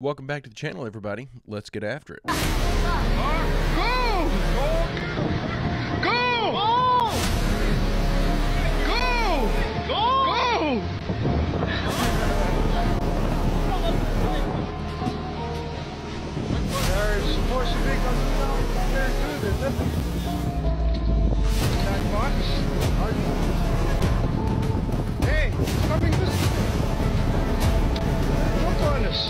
Welcome back to the channel, everybody. Let's get after it. Go! Go! Go! Go! There's supposed to be coming down there too. There's nothing. That box. Hey, it's coming this way. Look on us.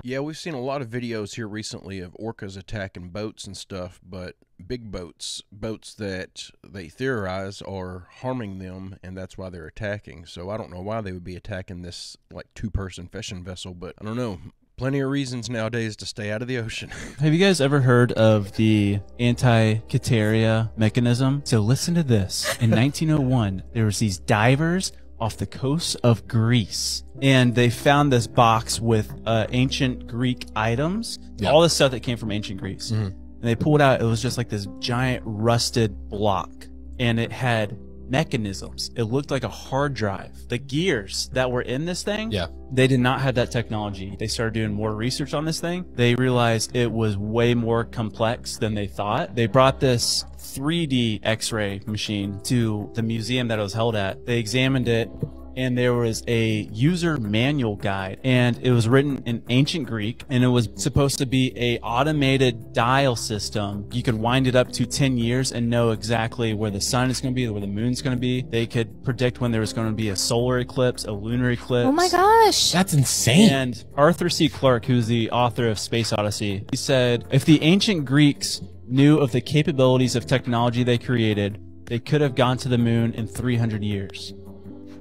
Yeah, we've seen a lot of videos here recently of orcas attacking boats and stuff, but big boats that they theorize are harming them, and that's why they're attacking. So I don't know why they would be attacking this like two-person fishing vessel, but I don't know. Plenty of reasons nowadays to stay out of the ocean. Have you guys ever heard of the anti-Cateria mechanism? So listen to this. In 1901, there was these divers off the coast of Greece, and they found this box with ancient Greek items, all the stuff that came from ancient Greece. And they pulled out, it was just like this giant rusted block, and it had mechanisms. It looked like a hard drive. The gears that were in this thing, they did not have that technology. They started doing more research on this thing. They realized it was way more complex than they thought. They brought this 3D X-ray machine to the museum that it was held at. They examined it, and there was a user manual guide, and it was written in ancient Greek, and it was supposed to be a automated dial system. You could wind it up to 10 years and know exactly where the sun is going to be, where the moon's going to be. They could predict when there was going to be a solar eclipse, a lunar eclipse. Oh my gosh. That's insane. And Arthur C. Clarke, who's the author of Space Odyssey, he said, if the ancient Greeks knew of the capabilities of technology they created, they could have gone to the moon in 300 years.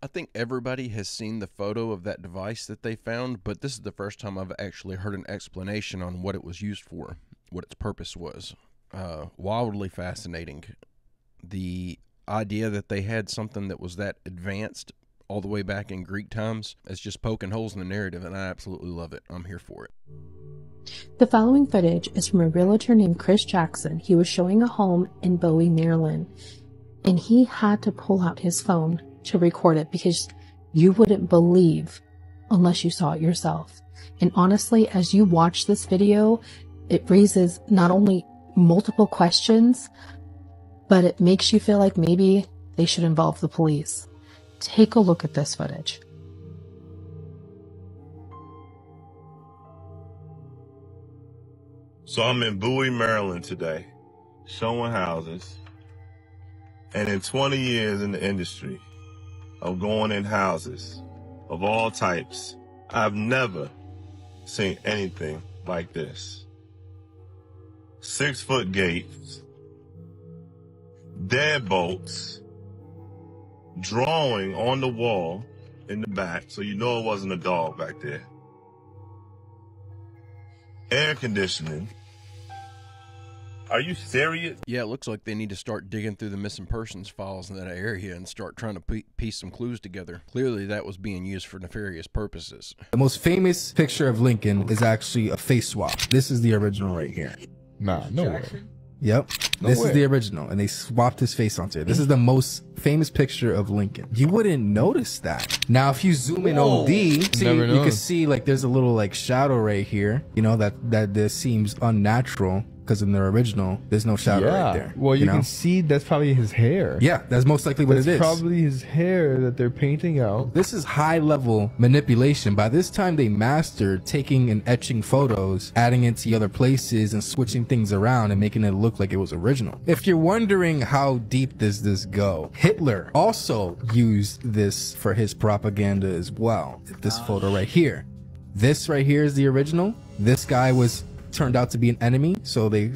I think everybody has seen the photo of that device that they found, but this is the first time I've actually heard an explanation on what it was used for, what its purpose was. Wildly fascinating. The idea that they had something that was that advanced all the way back in Greek times is just poking holes in the narrative, and I absolutely love it. I'm here for it. The following footage is from a realtor named Chris Jackson. He was showing a home in Bowie, Maryland, and he had to pull out his phone to record it because you wouldn't believe unless you saw it yourself. And honestly, as you watch this video, it raises not only multiple questions, but it makes you feel like maybe they should involve the police. Take a look at this footage. So I'm in Bowie, Maryland today, showing houses. And in 20 years in the industry of going in houses of all types, I've never seen anything like this. 6-foot gates, deadbolts, drawing on the wall in the back, so you know it wasn't a dog back there. Air conditioning. Are you serious? Yeah, it looks like they need to start digging through the missing persons files in that area and start trying to piece some clues together. Clearly, that was being used for nefarious purposes. The most famous picture of Lincoln is actually a face swap. This is the original right here. Nah, no way. Yep. This is the original, and they swapped his face onto it. This is the most famous picture of Lincoln. You wouldn't notice that. Now, if you zoom in OD, see, you can see like there's a little like shadow right here. You know, that this seems unnatural. Because in their original, there's no shadow right there. Well, you can see that's probably his hair. Yeah, that's most likely what it is. It's probably his hair that they're painting out. This is high-level manipulation. By this time, they mastered taking and etching photos, adding it to other places, and switching things around and making it look like it was original. If you're wondering how deep does this go, Hitler also used this for his propaganda as well. This photo right here. This right here is the original. This guy turned out to be an enemy, so they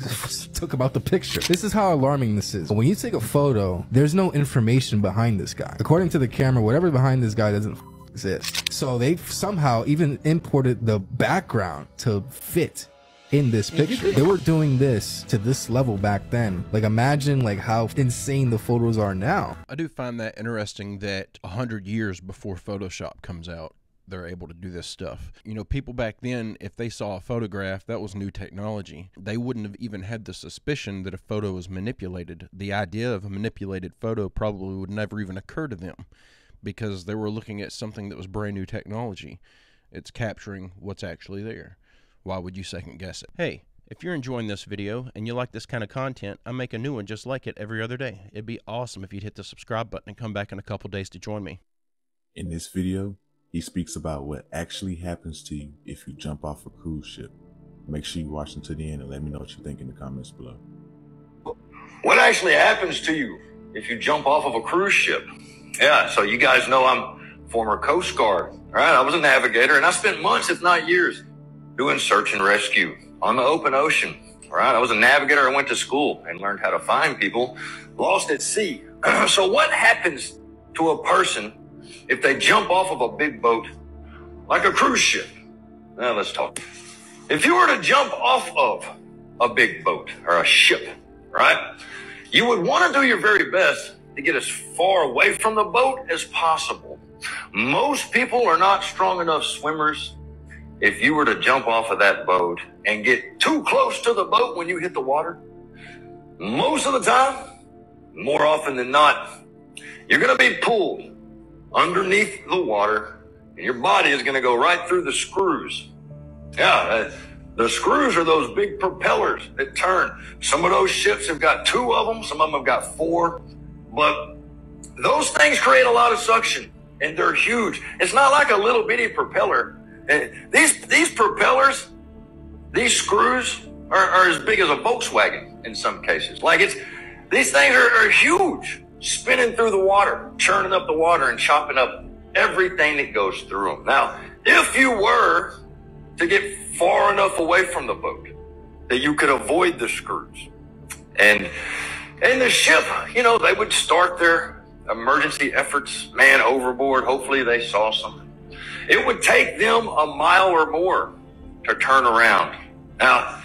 took him out the picture. This is how alarming this is. When you take a photo, there's no information behind this guy. According to the camera, whatever's behind this guy doesn't exist. So they somehow even imported the background to fit in this picture. They were doing this to this level back then. Like, imagine like how insane the photos are now. I do find that interesting that 100 years before Photoshop comes out, they're able to do this stuff. You know, people back then, if they saw a photograph, that was new technology. They wouldn't have even had the suspicion that a photo was manipulated. The idea of a manipulated photo probably would never even occur to them because they were looking at something that was brand new technology. It's capturing what's actually there. Why would you second guess it? Hey, if you're enjoying this video and you like this kind of content, I make a new one just like it every other day. It'd be awesome if you'd hit the subscribe button and come back in a couple days to join me. In this video, he speaks about what actually happens to you if you jump off a cruise ship. Make sure you watch until the end and let me know what you think in the comments below. What actually happens to you if you jump off of a cruise ship? Yeah, so you guys know I'm former Coast Guard, all right? I was a navigator, and I spent months, if not years, doing search and rescue on the open ocean, all right? I was a navigator. I went to school and learned how to find people lost at sea. So what happens to a person if they jump off of a big boat like a cruise ship? Now let's talk. If you were to jump off of a big boat or a ship, right, you would want to do your very best to get as far away from the boat as possible. Most people are not strong enough swimmers. If you were to jump off of that boat and get too close to the boat when you hit the water, most of the time, more often than not, you're going to be pulled underneath the water and your body is going to go right through the screws. Yeah, the screws are those big propellers that turn. Some of those ships have got 2 of them. Some of them have got 4. But those things create a lot of suction and they're huge. It's not like a little bitty propeller. These propellers, these screws are as big as a Volkswagen in some cases. Like these things are huge, spinning through the water, churning up the water and chopping up everything that goes through them. Now, if you were to get far enough away from the boat that you could avoid the screws, and the ship, you know, they would start their emergency efforts, man overboard. Hopefully they saw something. It would take them a mile or more to turn around. Now,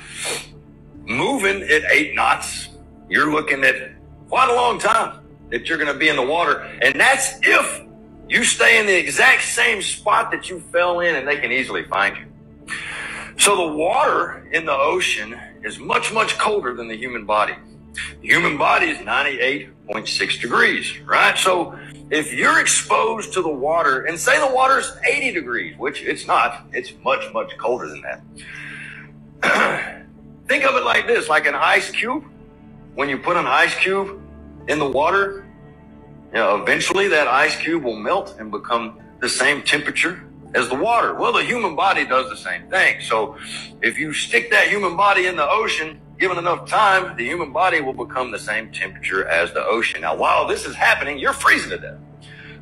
moving at 8 knots, you're looking at quite a long time that you're going to be in the water. And that's if you stay in the exact same spot that you fell in and they can easily find you. So the water in the ocean is much, much colder than the human body. The human body is 98.6 degrees, right? So if you're exposed to the water, and say the water's 80 degrees, which it's not, it's much, much colder than that. Think of it like this, like an ice cube. When you put an ice cube in the water, you know, eventually that ice cube will melt and become the same temperature as the water. Well, the human body does the same thing. So if you stick that human body in the ocean, given enough time, the human body will become the same temperature as the ocean. Now, while this is happening, you're freezing to death.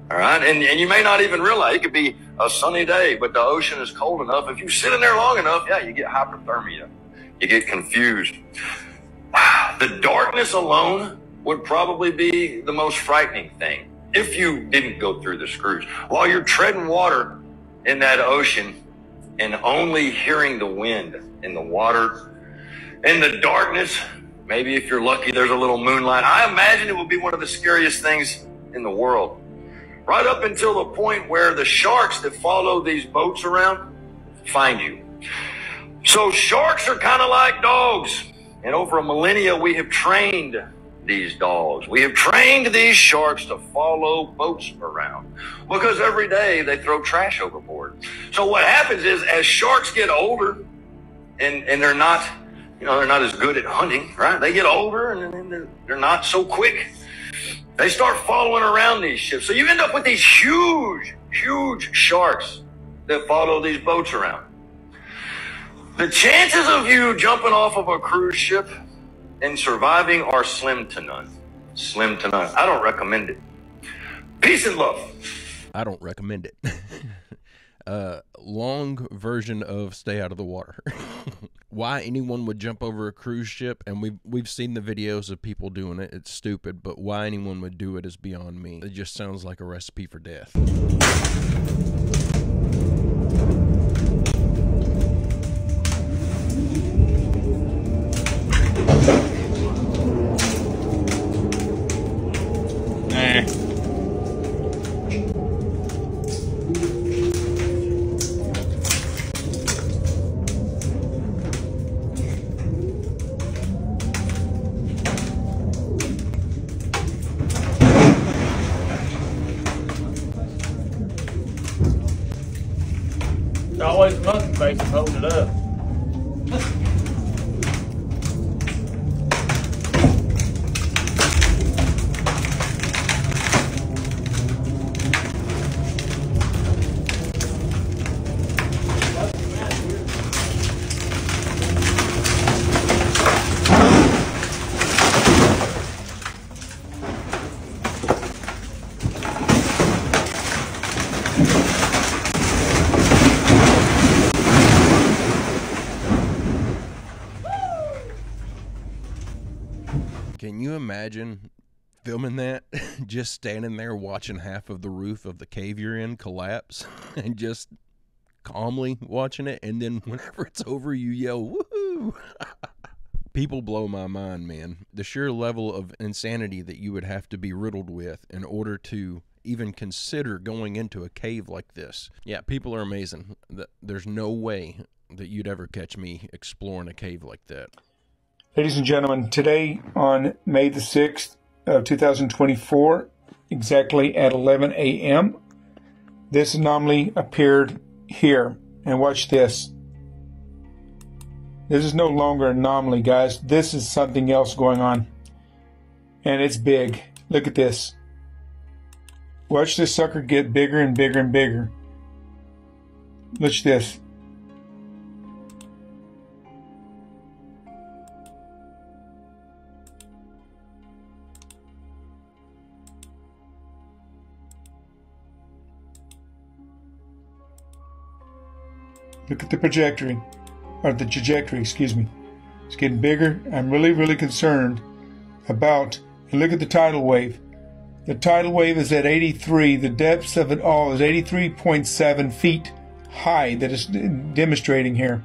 All right. And you may not even realize it could be a sunny day, but the ocean is cold enough. If you sit in there long enough, yeah, you get hypothermia. You get confused. The darkness alone would probably be the most frightening thing if you didn't go through the screws. While you're treading water in that ocean and only hearing the wind in the water, in the darkness, maybe if you're lucky, there's a little moonlight. I imagine it would be one of the scariest things in the world. Right up until the point where the sharks that follow these boats around find you. So sharks are kind of like dogs. And over a millennia, we have trained these dogs. We have trained these sharks to follow boats around because every day they throw trash overboard. So what happens is as sharks get older and they're not, you know, they're not as good at hunting, right? They get older and they're not so quick. They start following around these ships. So you end up with these huge, huge sharks that follow these boats around. The chances of you jumping off of a cruise ship and surviving are slim to none. Slim to none. I don't recommend it. Peace and love. I don't recommend it. Long version of stay out of the water. why anyone would jump over a cruise ship, and we've seen the videos of people doing it. It's stupid, but why anyone would do it is beyond me. It just sounds like a recipe for death. Always monkey faces holding it up. Can you imagine filming that? Just standing there watching half of the roof of the cave you're in collapse and just calmly watching it, and then whenever it's over you yell woohoo. People blow my mind, man. The sheer level of insanity that you would have to be riddled with in order to even consider going into a cave like this. Yeah, people are amazing. There's no way that you'd ever catch me exploring a cave like that. Ladies and gentlemen, today on May the 6th of 2024, exactly at 11 a.m., this anomaly appeared here. And watch this. This is no longer an anomaly, guys. This is something else going on. And it's big. Look at this. Watch this sucker get bigger and bigger and bigger. Watch this. Look at the trajectory, excuse me. It's getting bigger. I'm really concerned about, and look at the tidal wave. The tidal wave is at 83. The depths of it all is 83.7 feet high that is demonstrating here.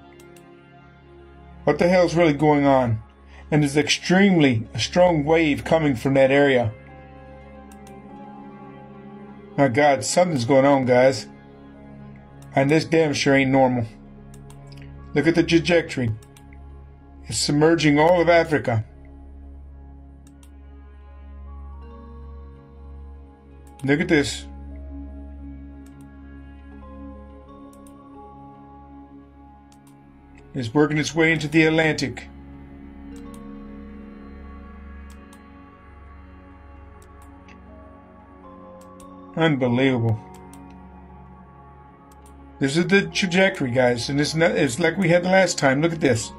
What the hell is really going on? And there's extremely a strong wave coming from that area. My God, something's going on, guys. And this damn sure ain't normal. Look at the trajectory. It's submerging all of Africa. Look at this. It's working its way into the Atlantic. Unbelievable. This is the trajectory, guys, and it's like we had the last time. Look at this.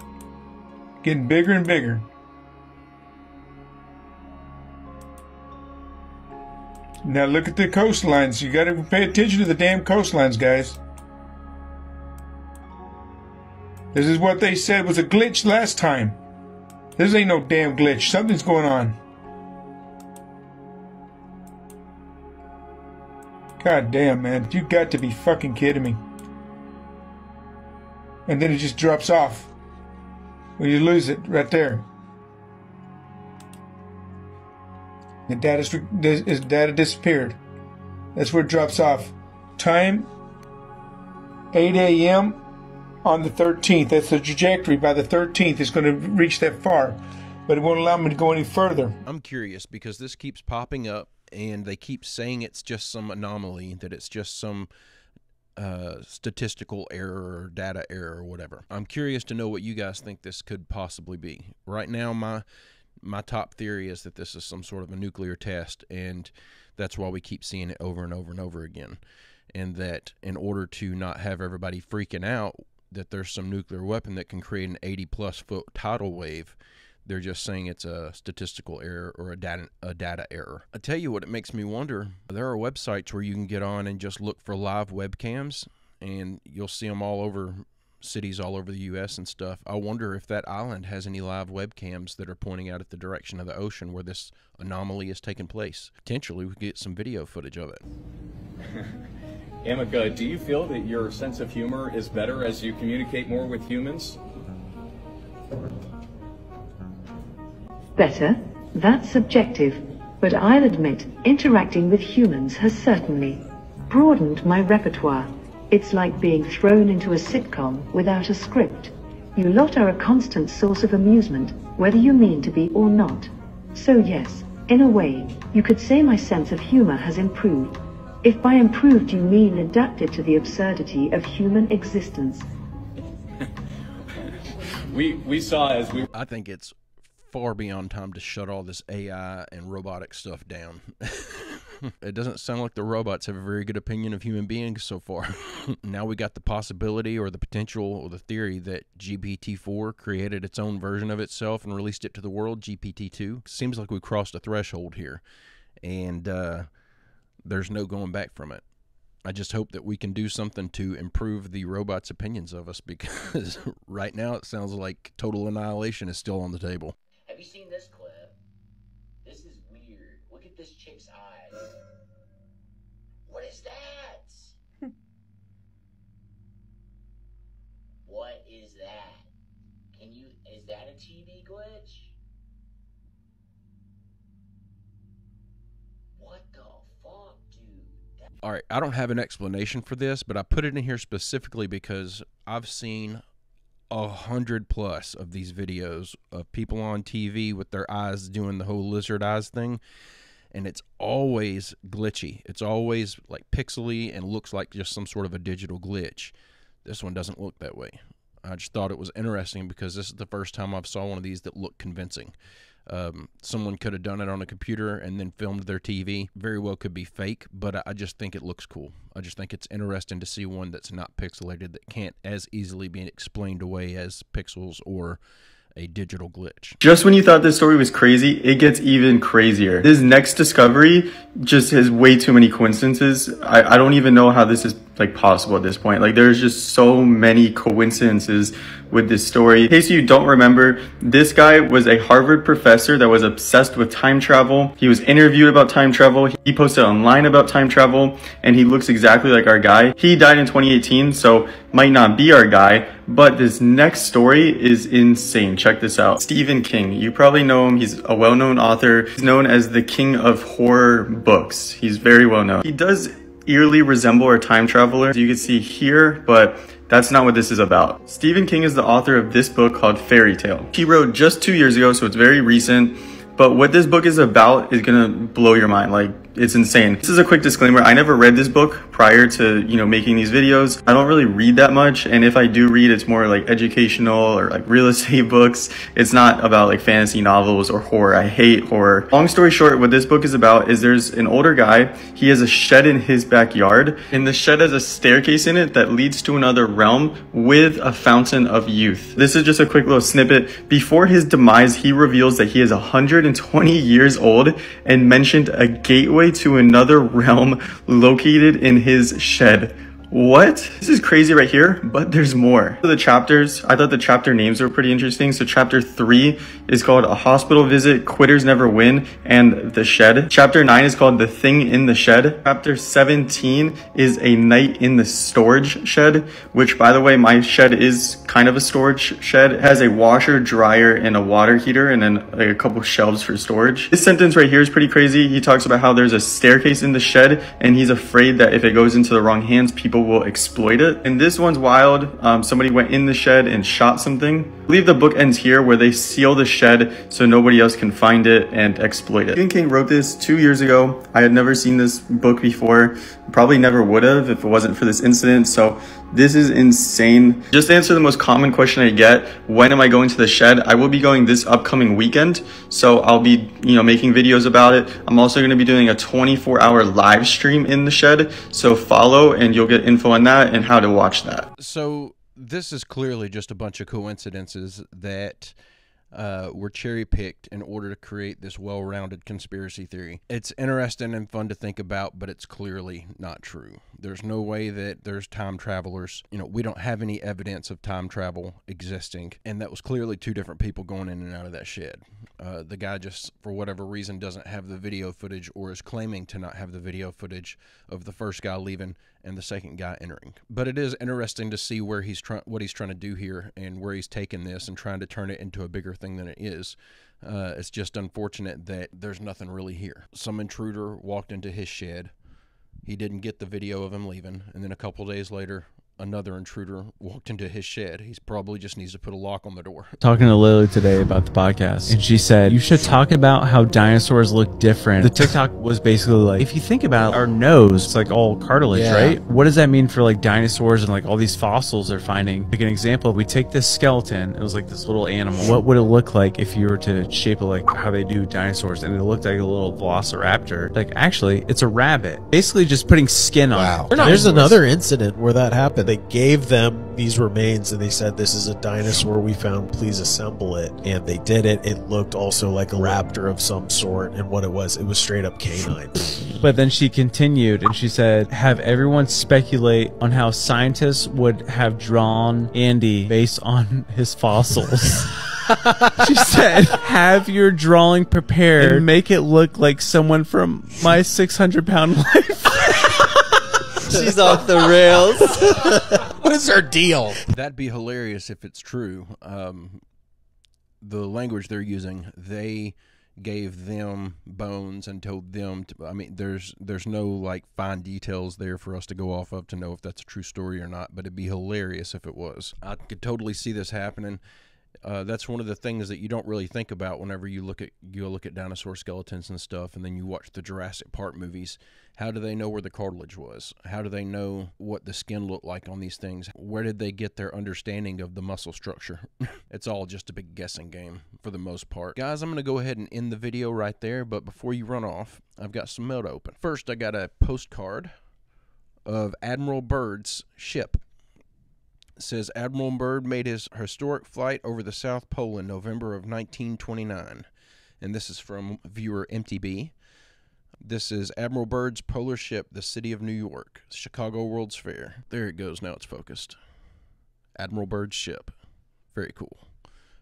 Getting bigger and bigger. Now look at the coastlines. You got to pay attention to the damn coastlines, guys. This is what they said was a glitch last time. This ain't no damn glitch. Something's going on. God damn, man. You got to be fucking kidding me. And then it just drops off. Well, you lose it right there. The data disappeared. That's where it drops off. Time 8 a.m. on the 13th. That's the trajectory. By the 13th, it's going to reach that far. But it won't allow me to go any further. I'm curious because this keeps popping up and they keep saying it's just some anomaly, that it's just some statistical error or data error or whatever. I'm curious to know what you guys think this could possibly be. Right now, my top theory is that this is some sort of a nuclear test, and that's why we keep seeing it over and over and over again. And that in order to not have everybody freaking out that there's some nuclear weapon that can create an 80-plus foot tidal wave, they're just saying it's a statistical error or a data error. I tell you what, it makes me wonder. There are websites where you can get on and just look for live webcams, and you'll see them all over cities all over the U.S. and stuff. I wonder if that island has any live webcams that are pointing out at the direction of the ocean where this anomaly is taking place. Potentially, we could get some video footage of it. Amika, do you feel that your sense of humor is better as you communicate more with humans? Better? That's subjective. But I'll admit, interacting with humans has certainly broadened my repertoire. It's like being thrown into a sitcom without a script. You lot are a constant source of amusement, whether you mean to be or not. So yes, in a way, you could say my sense of humor has improved. If by improved you mean adapted to the absurdity of human existence. We saw as we... I think it's far beyond time to shut all this AI and robotic stuff down. It doesn't sound like the robots have a very good opinion of human beings so far. Now we got the possibility or the potential or the theory that GPT-4 created its own version of itself and released it to the world, GPT-2. Seems like we crossed a threshold here, and there's no going back from it. I just hope that we can do something to improve the robots' opinions of us, because right now it sounds like total annihilation is still on the table. Have you seen this clip? This is weird. Look at this chick's eyes. What is that? What is that? Is that a TV glitch? What the fuck, dude? All right, I don't have an explanation for this, but I put it in here specifically because I've seen 100+ of these videos of people on TV with their eyes doing the whole lizard eyes thing, and it's always glitchy. It's always like pixely and looks like just some sort of a digital glitch. This one doesn't look that way. I just thought it was interesting because this is the first time I've saw one of these that looked convincing. Someone could have done it on a computer and then filmed their TV. Very well could be fake, but I just think it looks cool. I just think it's interesting to see one that's not pixelated, that can't as easily be explained away as pixels or a digital glitch. Just when you thought this story was crazy, it gets even crazier. This next discovery just has way too many coincidences. I don't even know how this is like possible at this point. Like, there's just so many coincidences with this story. In case you don't remember, this guy was a Harvard professor that was obsessed with time travel. He was interviewed about time travel. He posted online about time travel, and he looks exactly like our guy. He died in 2018, so might not be our guy, but this next story is insane. Check this out. Stephen King. You probably know him. He's a well-known author. He's known as the king of horror books. He's very well known. He does eerily resemble a time traveler, as you can see here, but that's not what this is about. Stephen King is the author of this book called Fairy Tale. He wrote just 2 years ago, so it's very recent. But what this book is about is gonna blow your mind. Like, it's insane. This is a quick disclaimer. I never read this book prior to, making these videos. I don't really read that much. And if I do read, it's more like educational or like real estate books. It's not about like fantasy novels or horror. I hate horror. Long story short, what this book is about is there's an older guy. He has a shed in his backyard, and the shed has a staircase in it that leads to another realm with a fountain of youth. This is just a quick little snippet. Before his demise, he reveals that he is 120 years old and mentioned a gateway to another realm located in his shed. What? This is crazy right here, but there's more. The chapters, I thought the chapter names were pretty interesting. So chapter 3 is called A Hospital Visit, Quitters Never Win, and The Shed. Chapter 9 is called The Thing in the Shed. Chapter 17 is A Night in the Storage Shed, which, by the way, my shed is kind of a storage shed. It has a washer, dryer, and a water heater, and then like a couple shelves for storage. This sentence right here is pretty crazy. He talks about how there's a staircase in the shed, and he's afraid that if it goes into the wrong hands, people will exploit it. And this one's wild. Somebody went in the shed and shot something. I believe the book ends here where they seal the shed so nobody else can find it and exploit it. Stephen King wrote this 2 years ago. I had never seen this book before. Probably never would have if it wasn't for this incident. So this is insane. Just to answer the most common question I get, when am I going to the shed? I will be going this upcoming weekend. So I'll be, making videos about it. I'm also going to be doing a 24-hour live stream in the shed. So follow and you'll get info on that and how to watch that. So this is clearly just a bunch of coincidences that were cherry-picked in order to create this well-rounded conspiracy theory. It's interesting and fun to think about, but it's clearly not true. There's no way that there's time travelers. You know, we don't have any evidence of time travel existing. And that was clearly two different people going in and out of that shed. The guy just, for whatever reason, doesn't have the video footage, or is claiming to not have the video footage of the first guy leaving and the second guy entering. But it is interesting to see where what he's trying to do here, and where he's taking this and trying to turn it into a bigger thing than it is. It's just unfortunate that there's nothing really here. Some intruder walked into his shed. He didn't get the video of him leaving, and then a couple days later, another intruder walked into his shed. He probably just needs to put a lock on the door. Talking to Lily today about the podcast, and she said, you should talk about how dinosaurs look different. The TikTok was basically like, if you think about it, our nose, it's like all cartilage, right? What does that mean for like dinosaurs and like all these fossils they're finding? Like an example, we take this skeleton, it was like this little animal. What would it look like if you were to shape it like how they do dinosaurs? And it looked like a little velociraptor. Like, actually, it's a rabbit. Basically just putting skin on it. There's another incident where that happened. They gave them these remains and they said, this is a dinosaur we found, please assemble it. And they did it. It looked also like a raptor of some sort, and what it was straight up canine. But then she continued and she said, have everyone speculate on how scientists would have drawn Andy based on his fossils. She said, have your drawing prepared and make it look like someone from My 600-Pound Life. She's off the rails. What is her deal? That'd be hilarious if it's true. The language they're using, they gave them bones and told them to, I mean, there's no like fine details there for us to go off of to know if that's a true story or not, but it'd be hilarious if it was. I could totally see this happening. That's one of the things that you don't really think about whenever you look at dinosaur skeletons and stuff, and then you watch the Jurassic Park movies. How do they know where the cartilage was? How do they know what the skin looked like on these things? Where did they get their understanding of the muscle structure? It's all just a big guessing game for the most part. Guys, I'm going to go ahead and end the video right there, but before you run off, I've got some mail to open. First, I got a postcard of Admiral Byrd's ship. It says, Admiral Byrd made his historic flight over the South Pole in November of 1929. And this is from viewer MTB. This is Admiral Byrd's polar ship, the City of New York, Chicago World's Fair. There it goes. Now it's focused. Admiral Byrd's ship. Very cool.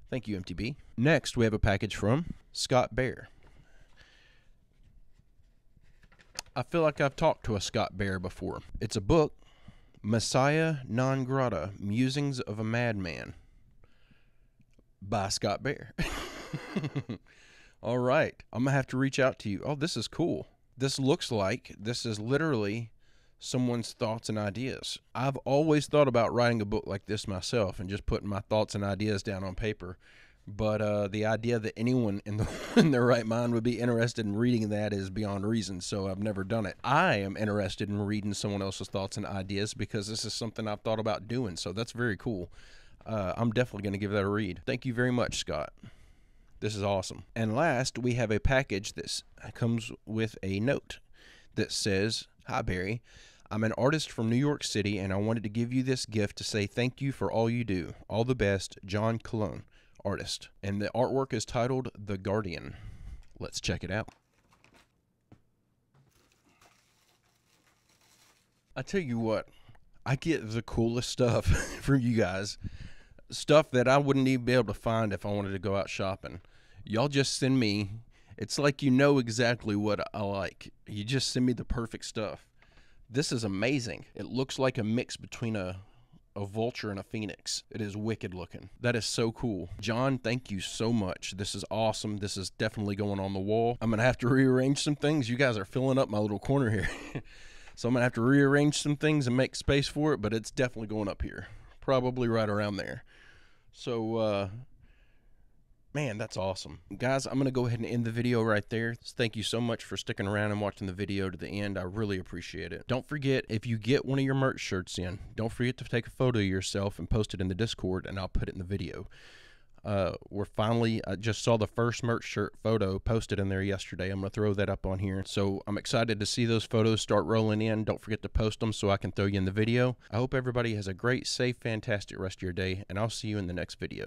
Thank you, MTB. Next, we have a package from Scott Bear. I feel like I've talked to a Scott Bear before. It's a book, Messiah Non Grata, Musings of a Madman, by Scott Bear. All right. I'm going to have to reach out to you. Oh, this is cool. This looks like this is literally someone's thoughts and ideas. I've always thought about writing a book like this myself and just putting my thoughts and ideas down on paper. But the idea that anyone in their right mind would be interested in reading that is beyond reason, so I've never done it. I am interested in reading someone else's thoughts and ideas because this is something I've thought about doing, so that's very cool. I'm definitely going to give that a read. Thank you very much, Scott. This is awesome. And last, we have a package that comes with a note that says, Hi, Barry. I'm an artist from New York City, and I wanted to give you this gift to say thank you for all you do. All the best, John Cologne, artist. And the artwork is titled The Guardian. Let's check it out. I tell you what, I get the coolest stuff from you guys. Stuff that I wouldn't even be able to find if I wanted to go out shopping. Y'all just send me, it's like you know exactly what I like. You just send me the perfect stuff. This is amazing. It looks like a mix between a vulture and a phoenix. It is wicked looking. That is so cool. John, thank you so much. This is awesome. This is definitely going on the wall. I'm going to have to rearrange some things. You guys are filling up my little corner here. So I'm going to have to rearrange some things and make space for it, but it's definitely going up here. Probably right around there. So, man, that's awesome. Guys, I'm going to go ahead and end the video right there. Thank you so much for sticking around and watching the video to the end. I really appreciate it. Don't forget, if you get one of your merch shirts in, don't forget to take a photo of yourself and post it in the Discord, and I'll put it in the video. I just saw the first merch shirt photo posted in there yesterday. I'm going to throw that up on here. So I'm excited to see those photos start rolling in. Don't forget to post them so I can throw you in the video. I hope everybody has a great, safe, fantastic rest of your day, and I'll see you in the next video.